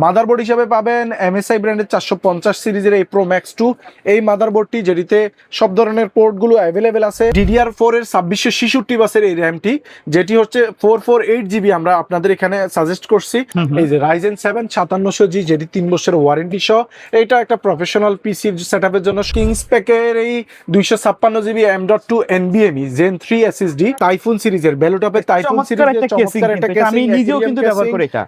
Motherboard হিসেবে পাবেন MSI ব্র্যান্ডের 450 সিরিজের এই প্রো ম্যাক্স 2 এই মাদারবোর্ডটি, যেটিতে সব ধরনের পোর্টগুলো অ্যাভেলেবেল আছে। DDR4 এর 2666 বাসের এই র্যামটি, যেটি হচ্ছে 448GB আমরা আপনাদের এখানে সাজেস্ট করছি। এই যে Ryzen 7 5700G, যেটি 3 বছরের ওয়ারেন্টি সহ। এটা একটা প্রফেশনাল পিসি সেটআপের জন্য কিংস প্যাকের এই 256GB M.2 NVMe Gen 3 SSD typhoon সিরিজের, বেলোটপের টাইফুন সিরিজের চমৎকার একটা কেসিং, আমি নিজেও কিন্তু ব্যবহার করি এটা।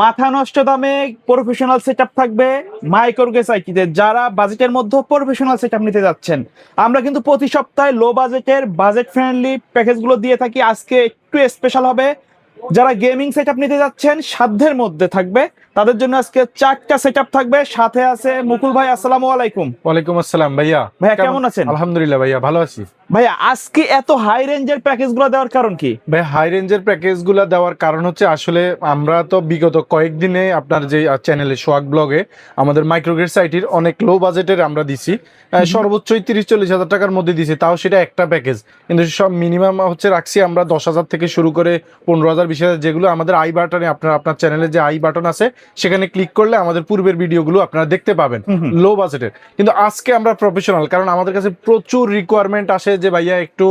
মাথা নষ্ট দামে প্রফেশনাল সেটআপ থাকবে মাইক্রোগেস আইটিতে। যারা বাজেটের মধ্যে প্রফেশনাল সেটআপ নিতে যাচ্ছেন, আমরা কিন্তু প্রতি সপ্তাহে লো বাজেটের বাজেট ফ্রেন্ডলি প্যাকেজগুলো দিয়ে থাকি। আজকে একটু স্পেশাল হবে, যারা গেমিং সেটআপ নিতে যাচ্ছেন সাধ্যের মধ্যে থাকবে তাদের জন্য আজকে 4টা সেটআপ থাকবে। সাথে আছে মুকুল ভাই, আসসালামু আলাইকুম। ওয়ালাইকুম আসসালাম ভাইয়া। ভাইয়া কেমন আছেন? আলহামদুলিল্লাহ ভাইয়া, ভালো আছি। ভাইয়া আজকে এত হাই রেঞ্জের প্যাকেজগুলো দেওয়ার কারণ কি? ভাই হাই রেঞ্জের প্যাকেজগুলো দেওয়ার কারণ হচ্ছে, আসলে আমরা তো বিগত কয়েকদিনে আপনার যে চ্যানেলে সোহাগ ব্লগে আমাদের মাইক্রোগেটস আইটির অনেক লো বাজেটের আমরা দিছি, সর্বোচ্চই 30-40 হাজার টাকার মধ্যে দিছি, তাও সেটা একটা প্যাকেজ। কিন্তু সব মিনিমাম হচ্ছে রাখছি আমরা 10,000 থেকে শুরু করে 15,000 20,000, যেগুলো আমাদের আই বাটনে আপনার চ্যানেলে যে আই বাটন আছে সেখানে ক্লিক করলে আমাদের পূর্বের ভিডিওগুলো আপনারা দেখতে পাবেন লো বাজেটের। কিন্তু আজকে আমরা প্রফেশনাল, কারণ আমাদের কাছে প্রচুর রিকোয়ারমেন্ট আসে যে ভাইয়া একটু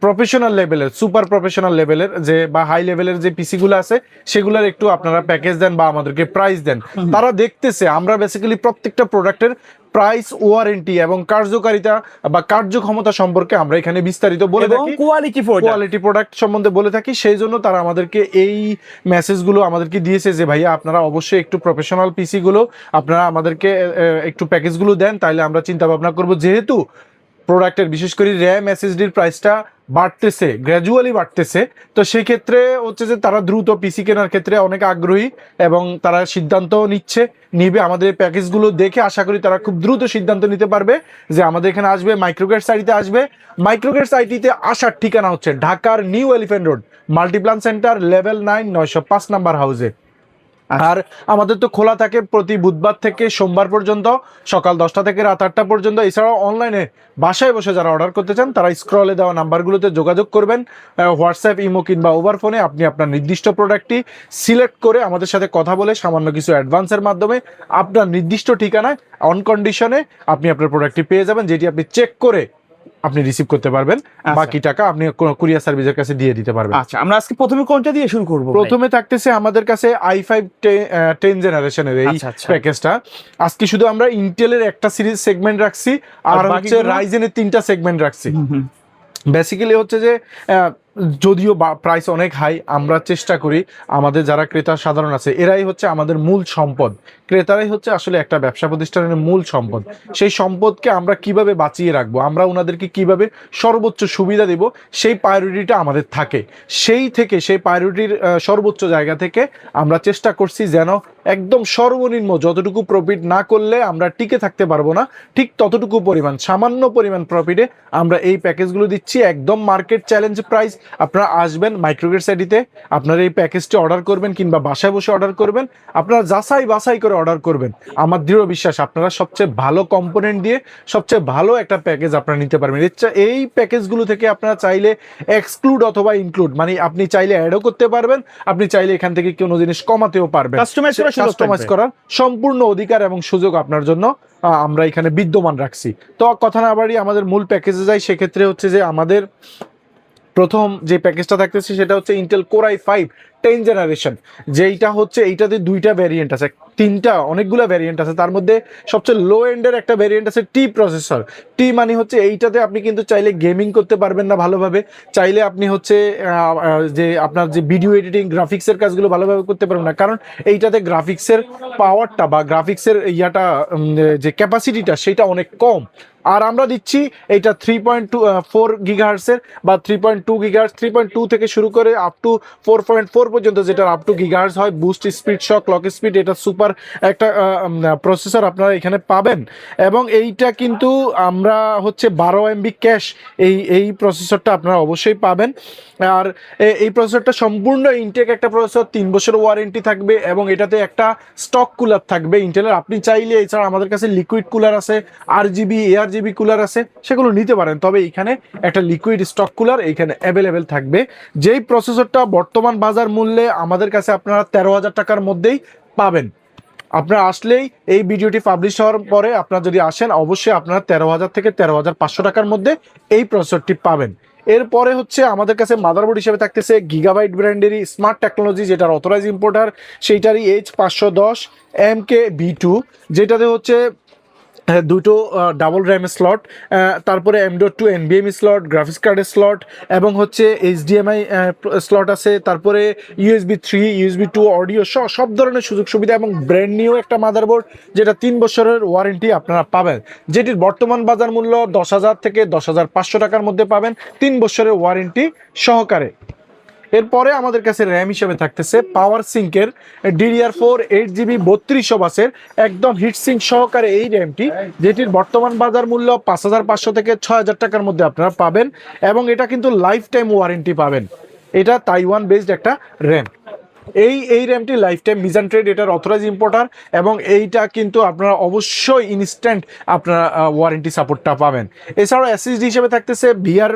প্রফেশনাল লেভেলের, সুপার প্রফেশনাল লেভেলের যে বা হাই লেভেলের যে পিসি গুলো আছে সেগুলোর একটু আপনারা প্যাকেজ দেন বা আমাদেরকে প্রাইস দেন। তারা দেখতেছে আমরা বেসিক্যালি প্রত্যেকটা প্রোডাক্টের প্রাইস, ওয়ারেন্টি এবং কার্যকারিতা বা কার্যক্ষমতা সম্পর্কে আমরা এখানে বিস্তারিত বলে থাকি, কোয়ালিটি প্রোডাক্ট সম্বন্ধে বলে থাকি। সেই জন্য তারা আমাদেরকে এই মেসেজগুলো আমাদেরকে দিয়েছে যে ভাইয়া আপনারা অবশ্যই একটু প্রফেশনাল পিসি গুলো আপনারা আমাদেরকে একটু প্যাকেজগুলো দেন, তাইলে আমরা চিন্তা ভাবনা করবো। যেহেতু প্রোডাক্টের বিশেষ করে র্যাম এসএসডির প্রাইসটা বাড়তেছে, গ্র্যাজুয়ালি বাড়তেছে, তো সেই ক্ষেত্রে হচ্ছে যে তারা দ্রুত পিসি কেনার ক্ষেত্রে অনেক আগ্রহী এবং তারা সিদ্ধান্ত নিবে আমাদের প্যাকেজগুলো দেখে। আশা করি তারা খুব দ্রুত সিদ্ধান্ত নিতে পারবে যে আমাদের এখানে আসবে, মাইক্রোগেটস আইটিতে আসবে। মাইক্রোগেটস আইটিতে আসার ঠিকানা হচ্ছে ঢাকার new elephant road Multiplan centre, level 9 905 number হাউসে। আর আমাদের তো খোলা থাকে প্রতি বুধবার থেকে সোমবার পর্যন্ত, সকাল 10টা থেকে রাত 8টা পর্যন্ত। এছাড়াও অনলাইনে বাসায় বসে যারা অর্ডার করতে চান তারা স্ক্রলে দেওয়া নাম্বারগুলোতে যোগাযোগ করবেন। হোয়াটসঅ্যাপ, ইমো কিংবা ওভার ফোনে আপনি আপনার নির্দিষ্ট প্রোডাক্টটি সিলেক্ট করে আমাদের সাথে কথা বলে সামান্য কিছু অ্যাডভান্সের মাধ্যমে আপনার নির্দিষ্ট ঠিকানায় অন কন্ডিশনে আপনি আপনার প্রোডাক্টটি পেয়ে যাবেন, যেটি আপনি চেক করে আপনি রিসিভ করতে পারবেন। বাকি টাকা আপনি কুরিয়ার সার্ভিসের কাছে দিয়ে দিতে পারবেন। আচ্ছা, আমরা আজকে প্রথমে কোনটা দিয়ে শুরু করব? প্রথমে থাকতেছে আমাদের কাছে i5 10 জেনারেশনের এই প্যাকেজটা। আজকে শুধু আমরা ইন্টেলের একটা সিরিজ সেগমেন্ট রাখছি, আর হচ্ছে রাইজেনের 3টা সেগমেন্ট রাখছি। বেসিক্যালি হচ্ছে যে যদিও প্রাইস অনেক হাই, আমরা চেষ্টা করি আমাদের যারা ক্রেতা সাধারণ আছে এরাই হচ্ছে আমাদের মূল সম্পদ। ক্রেতারাই হচ্ছে আসলে একটা ব্যবসা প্রতিষ্ঠানের মূল সম্পদ। সেই সম্পদকে আমরা কিভাবে বাঁচিয়ে রাখবো, আমরা ওনাদেরকে কিভাবে সর্বোচ্চ সুবিধা দেব, সেই প্রায়োরিটিটা আমাদের থাকে। সেই প্রায়োরিটির সর্বোচ্চ জায়গা থেকে আমরা চেষ্টা করছি যেন একদম সর্বনিম্ন, যতটুকু প্রফিট না করলে আমরা টিকে থাকতে পারবো না, ঠিক ততটুকু পরিমাণ, সামান্য পরিমাণ প্রফিটে আমরা এই প্যাকেজগুলো দিচ্ছি। একদম মার্কেট চ্যালেঞ্জ প্রাইস। আপনারা আসবেন মাইক্রোগেটস আইটিতে, আপনারা এই প্যাকেজটি অর্ডার করবেন কিংবা বাসায় বসে অর্ডার করবেন, আপনারা যাচাই বাছাই করে অর্ডার করবেন। আমার দৃঢ় বিশ্বাস আপনারা সবচেয়ে ভালো কম্পোনেন্ট দিয়ে সবচেয়ে ভালো একটা প্যাকেজ আপনারা নিতে পারবেন। এই প্যাকেজগুলো থেকে আপনারা চাইলে এক্সক্লুড অথবা ইনক্লুড, মানে আপনি চাইলে অ্যাডও করতে পারবেন, আপনি চাইলে এখান থেকে কোনো জিনিস কমাতেও পারবেন। কাস্টমাইজ করার সম্পূর্ণ অধিকার এবং সুযোগ আপনার জন্য আমরা এখানে বিদ্যমান রাখছি। তো কথা না বাড়িয়ে আমাদের মূল প্যাকেজে যাই। সেক্ষেত্রে হচ্ছে যে আমাদের প্রথম যে প্যাকেজটা থাকতেছে সেটা হচ্ছে ইন্টেল কোর i5 10 জেনারেশন, যেইটা হচ্ছে এইটাতে 2টা ভ্যারিয়েন্ট আছে, 3টা অনেকগুলো ভ্যারিয়েন্ট আছে। তার মধ্যে সবচেয়ে লো এন্ডের একটা ভ্যারিয়েন্ট আছে টি প্রসেসর। টি মানে হচ্ছে এইটাতে আপনি কিন্তু চাইলে গেমিং করতে পারবেন না ভালোভাবে, চাইলে আপনি হচ্ছে যে আপনার যে ভিডিও এডিটিং, গ্রাফিক্সের কাজগুলো ভালোভাবে করতে পারবেন না, কারণ এইটাতে গ্রাফিক্সের পাওয়ারটা বা গ্রাফিক্সের যে ক্যাপাসিটিটা সেটা অনেক কম। আর আমরা দিচ্ছি এইটা 3.4 গিগাহার্টসের বা 3.2 গিগাহার্টস, 3.2 থেকে শুরু করে আপ টু 4.4 পর্যন্ত, যেটা আপ টু গিগাহার্টস হয়। বুস্ট স্পিড সহ ক্লক স্পিড, এটা সুপার একটা প্রসেসর আপনারা এখানে পাবেন। এবং এইটা কিন্তু আমরা হচ্ছে 12 MB ক্যাশ এই প্রসেসরটা আপনারা অবশ্যই পাবেন। আর এই প্রসেসরটা সম্পূর্ণ ইনটেক একটা প্রসেসর, 3 বছর ওয়ারেন্টি থাকবে এবং এটাতে একটা স্টক কুলার থাকবে ইন্টেলের। আপনি চাইলে, এছাড়া আমাদের কাছে লিকুইড কুলার আছে, RGB ARGB কুলার আছে, সেগুলো নিতে পারেন। তবে এখানে একটা লিকুইড স্টক কুলার এইখানে অ্যাভেলেবেল থাকবে। যেই প্রসেসরটা বর্তমান বাজার মূল্যে আমাদের কাছে আপনারা 13,000 টাকার মধ্যেই পাবেন। আপনারা আসলেই এই ভিডিওটি পাবলিশ হওয়ার পরে আপনারা যদি আসেন অবশ্যই আপনারা 13,000 থেকে 13,500 টাকার মধ্যে এই প্রসেসরটি পাবেন। এরপরে হচ্ছে আমাদের কাছে মাদারবোর্ড হিসেবে থাকতেছে গিগাবাইট ব্র্যান্ডেরই স্মার্ট টেকনোলজি, যেটার অথরাইজ ইম্পোর্টার সেইটারই H510 MK-B2, যেটাতে হচ্ছে দুটো ডাবল র্যাম স্লট, তারপরে M.2 NVMe স্লট, গ্রাফিক্স কার্ডের স্লট এবং হচ্ছে HDMI স্লট আছে, তারপরে USB 3 USB 2 অডিও সব ধরনের সুযোগ সুবিধা এবং ব্র্যান্ড নিউ একটা মাদারবোর্ড, যেটা 3 বছরের ওয়ারেন্টি আপনারা পাবেন, যেটির বর্তমান বাজার মূল্য 10,000 থেকে 10,500 টাকার মধ্যে পাবেন 3 বছরের ওয়ারেন্টি সহকারে। এরপরে আমাদের কাছে র্যাম হিসেবে থাকতেছে পাওয়ার সিঙ্কের DDR4 8GB 3200 বাসের একদম হিট সিঙ্ক সহকারে এই র্যামটি, যেটির বর্তমান বাজার মূল্য 5,500 থেকে 6,000 টাকার মধ্যে আপনারা পাবেন এবং এটা কিন্তু লাইফ টাইম ওয়ারেন্টি পাবেন। এটা তাইওয়ান বেসড একটা র্যাম। এই র্যামটি লাইফ টাইম মিজান ট্রেড এটার অথরাইজ ইম্পোর্টার এবং এইটা কিন্তু আপনারা অবশ্যই ইনস্ট্যান্ট আপনারা ওয়ারেন্টি সাপোর্টটা পাবেন। এছাড়াও SSD হিসেবে থাকতেছে VR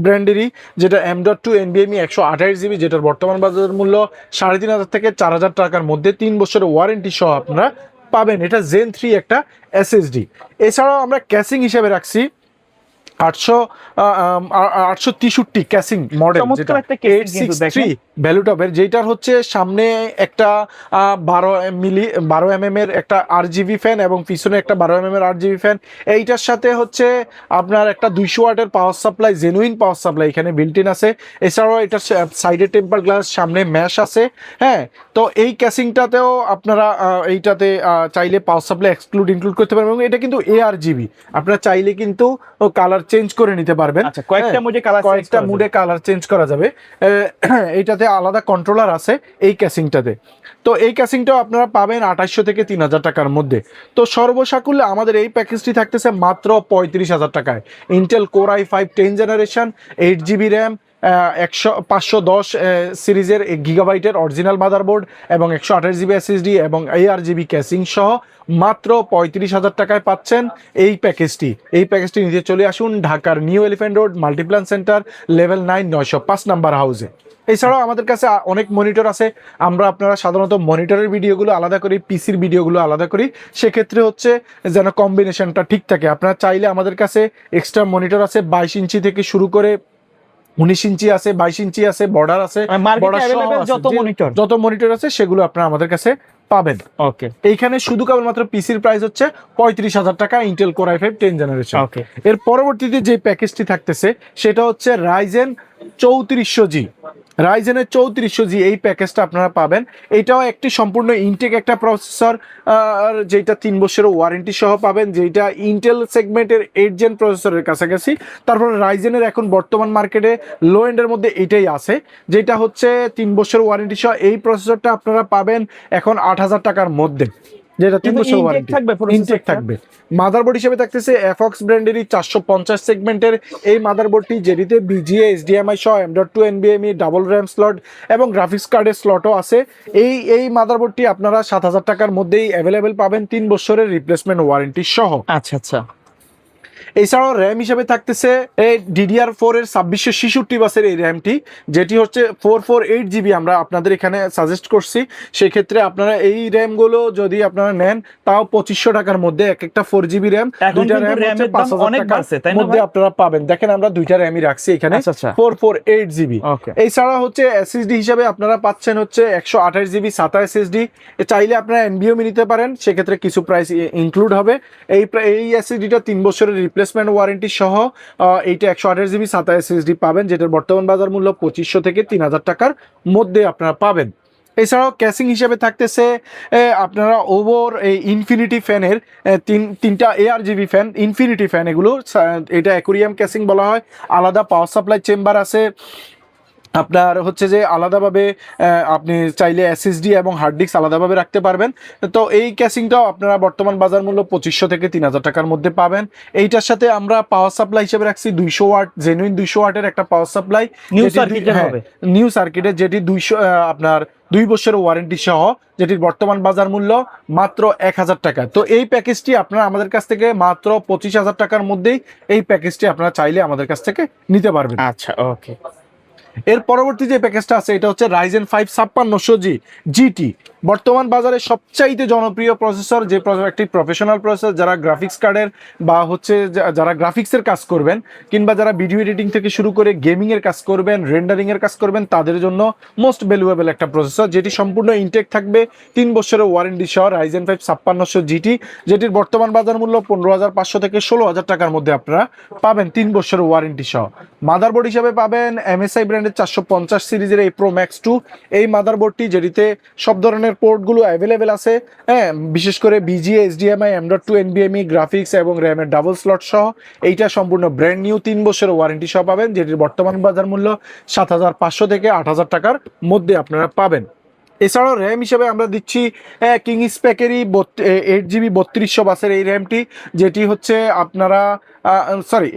ব্র্যান্ডেরই, যেটা M.2 NVMe 128GB, যেটার বর্তমান বাজার মূল্য 3,500 থেকে 4,000 টাকার মধ্যে 3 বছরের ওয়ারেন্টি সহ আপনারা পাবেন। এটা Zen 3 একটা SSD। এছাড়াও আমরা ক্যাসিং হিসেবে রাখছি 863 ক্যাসিং মডেল, যেটা 863 ভ্যালুটপের, যেটার হচ্ছে সামনে একটা 12 mm এর একটা RGB ফ্যান এবং পিছনে একটা 12 mm এর RGB ফ্যান। এইটার সাথে হচ্ছে আপনার একটা 200 ওয়াটের power supply, genuine power supply এখানে বিল্ট ইন আছে। এছাড়াও এটা সাইডে টেম্পার গ্লাস, সামনে ম্যাশ আছে। হ্যাঁ, তো এই ক্যাসিংটাতেও আপনারা এইটাতে চাইলে পাওয়ার সাপ্লাই ইনক্লুড করতে পারবেন এবং এটা কিন্তু ARGB, আপনারা চাইলে কিন্তু কালার চেঞ্জ করে নিতে পারবেন। আচ্ছা, কয়েকটা মুডে কালার চেঞ্জ করা যাবে। এইটাতে আলাদা কন্ট্রোলার আছে এই ক্যাসিংটাতে। তো এই ক্যাসিংটাও আপনারা পাবেন 2,800 থেকে 3,000 টাকার মধ্যে। তো সর্বসাকুল্যে আমাদের এই প্যাকেজটি থাকতেছে মাত্র 35,000 টাকায়। Intel core i5 10 generation, 8GB RAM, 510 সিরিজের গিগাবাইটের অরিজিনাল মাদারবোর্ড এবং 128GB SSD এবং ARGB ক্যাসিং সহ মাত্র 35,000 টাকায় পাচ্ছেন এই প্যাকেজটি নিতে চলে আসুন ঢাকার new elephant road Multiplan centre, level 9 905 number হাউসে। এছাড়াও আমাদের কাছে অনেক মনিটর আছে। আপনারা সাধারণত মনিটরের ভিডিওগুলো আলাদা করি, পিসির ভিডিওগুলো আলাদা করি, সেক্ষেত্রে হচ্ছে যেন কম্বিনেশনটা ঠিক থাকে। আপনারা চাইলে আমাদের কাছে এক্সট্রা মনিটর আছে 22 ইঞ্চি থেকে শুরু করে 19 ইঞ্চি আছে, 22 ইঞ্চি আছে, বর্ডার আছে, যত মনিটর আছে সেগুলো আপনারা আমাদের কাছে পাবেন। ওকে, এইখানে শুধু কেবলমাত্র পিসির প্রাইস হচ্ছে 35,000 টাকা, ইন্টেল কোর i5 10 জেনারেশন। ওকে, এর পরবর্তীতে যে প্যাকেজটি থাকতেছে সেটা হচ্ছে রাইজেন 3400G। রাইজেনের 3400G এই প্যাকেজটা আপনারা পাবেন। এটাও একটি সম্পূর্ণ ইনটেক একটা প্রসেসর, যেটা 3 বছরের ওয়ারেন্টি সহ পাবেন, যেটা ইন্টেল সেগমেন্টের 8 জেন প্রসেসরের কাছাকাছি। তারপরে রাইজেনের এখন বর্তমান মার্কেটে লো এন্ডের মধ্যে এটাই আছে, যেটা হচ্ছে 3 বছরের ওয়ারেন্টি সহ এই প্রসেসরটা আপনারা পাবেন এখন 8,000 টাকার মধ্যে, যেটা 3 বছর ওয়ারেন্টি ইনটেক থাকবে। মাদারবোর্ড হিসেবে থাকতেছে এফঅক্স ব্র্যান্ডেরই 450 সেগমেন্টের এই মাদারবোর্ডটি, যেটিতে BGA HDMI সহ M.2 NVMe double RAM slot এবং গ্রাফিক্স কার্ডের স্লটও আছে। এই মাদারবোর্ডটি আপনারা 7,000 টাকার মধ্যেই অ্যাভেলেবেল পাবেন 3 বছরের রিপ্লেসমেন্ট ওয়ারেন্টি সহ। আচ্ছা। এছাড়াও র্যাম হিসেবে থাকতেছে DDR4 এর 2666 বাসের এই র্যামটি, যেটি হচ্ছে 448GB আমরা আপনাদের এখানে সাজেস্ট করছি। সেক্ষেত্রে আপনারা এই র্যামগুলো যদি আপনারা নেন তাও 2,500 টাকার মধ্যে একটা 4GB র্যাম, দুইটা র্যাম হচ্ছে 5,000 টাকার মধ্যে আপনারা পাবেন। দেখেন আমরা দুইটা র্যামই রাখছি এখানে 448GB। এছাড়া হচ্ছে SSD হিসাবে আপনারা পাচ্ছেন হচ্ছে 128GB SATA SSD। চাইলে আপনারা NVMe নিতে পারেন, সেক্ষেত্রে কিছু প্রাইস ইনক্লুড হবে। এই SSDটা 3 বছরের রিপ্লেসমেন্ট ওয়ারেন্টি সহ এইটা 128GB SATA SSD পাবেন, যেটার বর্তমান বাজার মূল্য 2,500 থেকে 3,000 টাকার মধ্যে আপনারা পাবেন। এছাড়াও ক্যাসিং হিসেবে থাকতেছে আপনারা ওভার এই ইনফিনিটি ফ্যানের তিনটা ARGB ফ্যান, ইনফিনিটি ফ্যান এগুলো, এটা অ্যাকুরিয়াম ক্যাসিং বলা হয়। আলাদা পাওয়ার সাপ্লাই চেম্বার আছে আপনার, হচ্ছে যে আলাদাভাবে আপনি চাইলে SSD এবং হার্ড ডিস্ক আলাদাভাবে রাখতে পারবেন। তো এই ক্যাসিংটাও আপনারা বর্তমান বাজার মূল্য 2,500 থেকে 3,000 টাকার মধ্যে পাবেন। এইটার সাথে আমরা পাওয়ার সাপ্লাই হিসেবে রাখছি 200 ওয়াট, জেনুইন 200 ওয়াটের একটা পাওয়ার সাপ্লাই, নিউ সার্কিটের, যেটি 200 আপনার 2 বছরের ওয়ারেন্টি সহ, যেটির বর্তমান বাজার মূল্য মাত্র 1,000 টাকা। তো এই প্যাকেজটি আপনারা আমাদের কাছ থেকে মাত্র 25,000 টাকার মধ্যেই এই প্যাকেজটি আপনারা চাইলে আমাদের কাছ থেকে নিতে পারবেন। আচ্ছা, ওকে। এর পরবর্তী যে প্যাকেজটা আছে এটা হচ্ছে Ryzen 5 5600G GT। বর্তমান বাজারে সবচাইতে জনপ্রিয় প্রসেসর, যে একটি প্রফেশনাল প্রসেসর, যারা গ্রাফিক্স কার্ডের বা হচ্ছে যারা গ্রাফিক্সের কাজ করবেন কিংবা যারা ভিডিও এডিটিং থেকে শুরু করে গেমিং এর কাজ করবেন, রেন্ডারিং এর কাজ করবেন, তাদের জন্য মোস্ট ভ্যালুয়েবল একটা প্রসেসর, যেটি সম্পূর্ণ ইনটেক থাকবে, 3 বছরের ওয়ারেন্টি সহ Ryzen 5 5600 GT, যেটির বর্তমান বাজার মূল্য 15,500 থেকে 16,000 টাকার মধ্যে আপনারা পাবেন 3 বছরের ওয়ারেন্টি সহ। মাদারবোর্ড হিসেবে পাবেন MSI ব্র্যান্ডের 450 সিরিজের এই Pro Max 2, এই মাদারবোর্ডটি যেটিতে সব ধরনের পোর্টগুলো অ্যাভেলেবেল আছে, হ্যাঁ, বিশেষ করে BGA, HDMI, M.2 NVMe, graphics এবং র্যামের ডাবল স্লট সহ এইটা সম্পূর্ণ ব্র্যান্ড নিউ 3 বছরের ওয়ারেন্টি সহ পাবেন, যেটির বর্তমান বাজার মূল্য 7,500 থেকে 8,000 টাকার মধ্যে আপনারা পাবেন। এছাড়াও র্যাম হিসেবে আমরা দিচ্ছি কিং স্প্যাকেরই 8GB 3200 বাসের এই র্যামটি, যেটি হচ্ছে আপনারা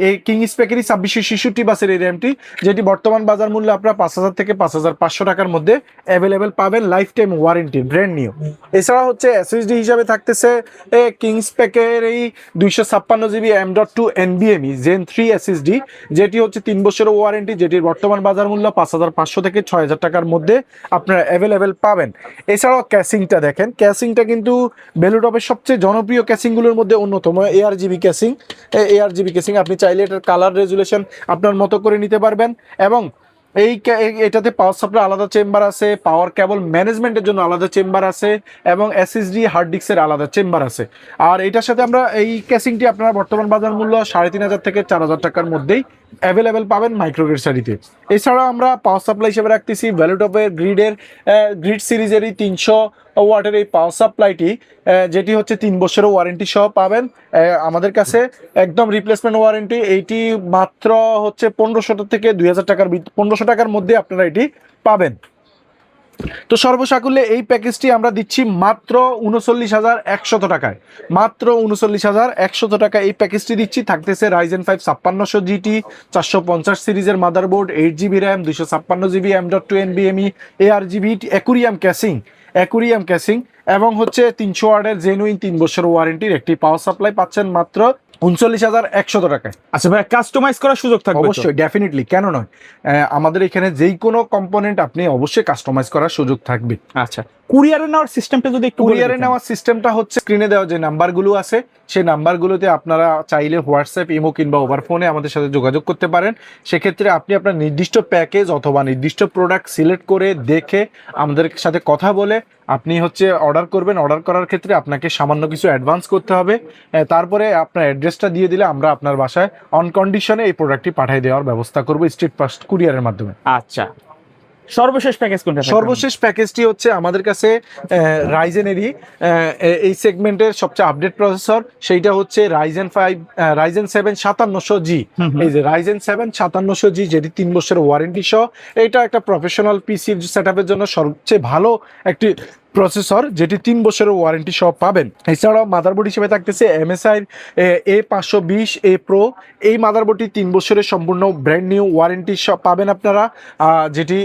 এই কিং স্প্যাকেরই 2666 বাসের এই র্যামটি, যেটি বর্তমান বাজার মূল্য আপনারা 5,000 থেকে 5,500 টাকার মধ্যে অ্যাভেলেবেল পাবেন, life time warranty, brand new. এছাড়া হচ্ছে SSD হিসাবে থাকতেছে কিং স্প্যাকের এই 256GB M.2 NVMe Gen 3 SSD, যেটি হচ্ছে 3 বছরের ওয়ারেন্টি, যেটির বর্তমান বাজার মূল্য 5,500 থেকে 6,000 টাকার মধ্যে আপনারা অ্যাভেলেবেল পাবেন। এছাড়াও ক্যাসিংটা দেখেন, ক্যাসিংটা কিন্তু বেলুটপের সবচেয়ে জনপ্রিয় ক্যাসিংগুলোর মধ্যে অন্যতম, ARGB ক্যাসিং। ARGB ক্যাসিং আপনি চাইলে এটার কালার রেজুলেশন আপনার মতো করে নিতে পারবেন, এবং এটাতে পাওয়ার সাপ্লাই আলাদা চেম্বার আছে, পাওয়ার কেবল ম্যানেজমেন্টের জন্য আলাদা চেম্বার আছে, এবং SSD হার্ড ডিস্কের আলাদা চেম্বার আছে। আর এটার সাথে আমরা এই ক্যাসিংটি আপনারা বর্তমান বাজার মূল্য 3,500 থেকে 4,000 টাকার মধ্যেই অ্যাভেলেবেল পাবেন মাইক্রোগ্রিড শাড়িতে। এছাড়াও আমরা পাওয়ার সাপ্লাই হিসেবে রাখতেছি ভ্যালুটপের গ্রিড সিরিজেরই 300 ওয়াটের এই পাওয়ার সাপ্লাইটি, যেটি হচ্ছে 3 বছরের ওয়ারেন্টি সহ পাবেন আমাদের কাছে, একদম রিপ্লেসমেন্ট ওয়ারেন্টি। এইটি মাত্র হচ্ছে 1,500 থেকে 2,000 টাকার 1,500 টাকার মধ্যে আপনারা এটি পাবেন। তো সর্বসাকুল্যে এই প্যাকেজটি আমরা দিচ্ছি মাত্র 39,100 টাকায়, মাত্র 39,100 টাকা এই প্যাকেজটি দিচ্ছি। থাকতেছে Ryzen 5 5600 GT 450 সিরিজের motherboard, 8GB RAM, 256GB M.2 NVMe, ARGB aquarium casing, এবং হচ্ছে 300 ওয়াটের জেনুইন 3 বছর ওয়ারেন্টির একটি পাওয়ার সাপ্লাই পাচ্ছেন মাত্র 39,100 টাকায়। আচ্ছা ভাই, কাস্টমাইজ করার সুযোগ থাকবে? অবশ্যই, ডেফিনেটলি, কেন নয়, আমাদের এখানে যেই কোনো কম্পোনেন্ট আপনি অবশ্যই কাস্টমাইজ করার সুযোগ থাকবে। আচ্ছা, কুরিয়ারে নেওয়ার সিস্টেমটা যদি একটু কুরিয়ারে নেওয়ার সিস্টেমটা হচ্ছে স্ক্রিনে দেওয়া যে নাম্বারগুলো আছে, সেই নাম্বারগুলোতে আপনারা চাইলে হোয়াটসঅ্যাপ, ইমো কিংবা ওভার ফোনে আমাদের সাথে যোগাযোগ করতে পারেন। সেক্ষেত্রে আপনি আপনার নির্দিষ্ট প্যাকেজ অথবা নির্দিষ্ট প্রোডাক্ট সিলেক্ট করে দেখে আমাদের সাথে কথা বলে আপনি হচ্ছে অর্ডার করবেন। অর্ডার করার ক্ষেত্রে আপনাকে সামান্য কিছু অ্যাডভান্স করতে হবে, তারপরে আপনার অ্যাড্রেসটা দিয়ে দিলে আমরা আপনার বাসায় অন কন্ডিশনে এই প্রোডাক্টটি পাঠিয়ে দেওয়ার ব্যবস্থা করবো স্ট্রিট ফাস্ট কুরিয়ারের মাধ্যমে। আচ্ছা, সর্বশেষ প্যাকেজ কোনটা? সর্বশেষ প্যাকেজটি হচ্ছে আমাদের কাছে রাইজেনেরই এই সেগমেন্টের সবচেয়ে আপডেট প্রসেসর, সেইটা হচ্ছে Ryzen 7 5700G। এই যে Ryzen 7 5700G, যেটি 3 বছরের ওয়ারেন্টি সহ, এটা একটা প্রফেশনাল পিসি সেটআপের জন্য সবচেয়ে ভালো একটি প্রসেসর, যেটি 3 বছরের ওয়ারেন্টি সহ পাবেন। এছাড়াও মাদারবোর্ড হিসেবে থাকতেছে MSI A520A Pro, এই মাদারবোর্ডটি 3 বছরের সম্পূর্ণ ব্র্যান্ড নিউ ওয়ারেন্টি সহ পাবেন আপনারা, যেটি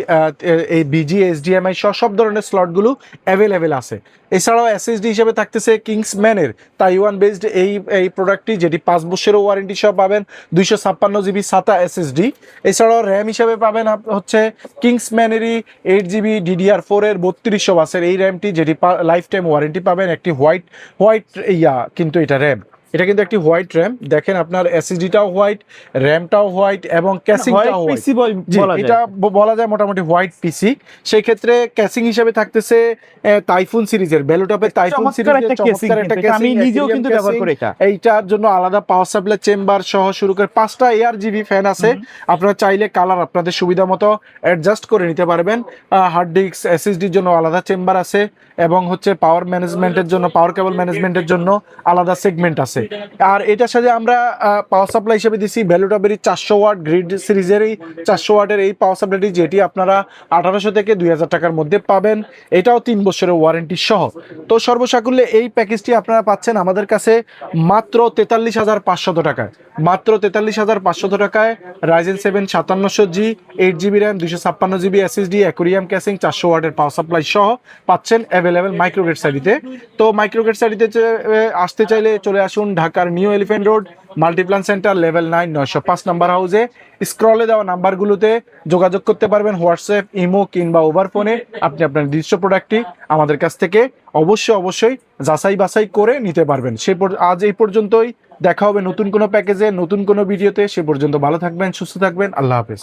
এই BGA HDMI সহ সব ধরনের স্লটগুলো অ্যাভেলেবেল আছে। এছাড়াও SSD হিসেবে থাকতেছে কিংসম্যানের তাইওয়ান বেসড এই প্রোডাক্টটি, যেটি 5 বছরের ওয়ারেন্টি সহ পাবেন, 256GB SATA SSD। এছাড়াও র্যাম হিসেবে পাবেন হচ্ছে কিংসম্যানেরই 8GB DDR4 এর 3200 বাসের এই র্যামটি, যেটি লাইফ টাইম ওয়ারেন্টি পাবেন। একটি হোয়াইট কিন্তু এটা র্যাম, এটা কিন্তু একটি হোয়াইট র্যাম, দেখেন আপনার SSDটাও হোয়াইট, র্যামটাও হোয়াইট, এবং ক্যাসিংটাও হোয়াইট। এটা বলা যায় মোটামুটি হোয়াইট পিসি। সেই ক্ষেত্রে ক্যাসিং হিসেবে থাকতেছে টাইফুন সিরিজের, বেলুটপের টাইফুন সিরিজের চমৎকার একটা ক্যাসিং, আমি নিজেও কিন্তু ব্যবহার করি এটা। এইটার জন্য আলাদা পাওয়ার সাপ্লাই চেম্বার সহ শুরু করে 5টা ARGB ফ্যান আছে, আপনারা চাইলে কালার আপনাদের সুবিধা মতো অ্যাডজাস্ট করে নিতে পারবেন। হার্ড ডিস্ক SSDর জন্য আলাদা চেম্বার আছে, এবং হচ্ছে পাওয়ার ম্যানেজমেন্টের জন্য, পাওয়ার কেবল ম্যানেজমেন্টের জন্য আলাদা সেগমেন্ট আছে। আর এটার সাথে আমরা পাওয়ার সাপ্লাই হিসেবে দিচ্ছি ভ্যালুটপেরই 400 ওয়াট গ্রিড সিরিজেরই 400 ওয়াটের এই পাওয়ার সাপ্লাইটি, যেটি আপনারা 1800 থেকে 2,000 টাকার মধ্যে পাবেন, এটাও 3 বছরের ওয়ারেন্টি সহ। তো সর্বসাকুল্যে এই প্যাকেজটি আপনারা পাচ্ছেন আমাদের কাছে মাত্র 43,500 টাকায়, মাত্র 43,500 টাকায় Ryzen 7 5700G 8GB RAM, 256GB SSD, aquarium casing, 400 ওয়াটের পাওয়ার সাপ্লাই সহ পাচ্ছেন অ্যাভেলেবেল মাইক্রোগ্রেড শাড়িতে। তো মাইক্রোগ্রেড শাড়িতে আসতে চাইলে চলে আসুন ঢাকার new elephant road Multiplan centre, level 9, 905 number হাউসে। স্ক্রলে দেওয়া নাম্বারগুলোতে যোগাযোগ করতে পারবেন, হোয়াটসঅ্যাপ, ইমো কিংবা ওভার ফোনে। আপনি আপনার নিজস্ব প্রোডাক্টটি আমাদের কাছ থেকে অবশ্যই যাচাই বাছাই করে নিতে পারবেন। আজ এই পর্যন্তই, দেখা হবে নতুন কোনো প্যাকেজে, নতুন কোনো ভিডিওতে। সে পর্যন্ত ভালো থাকবেন, সুস্থ থাকবেন, আল্লাহ হাফেজ।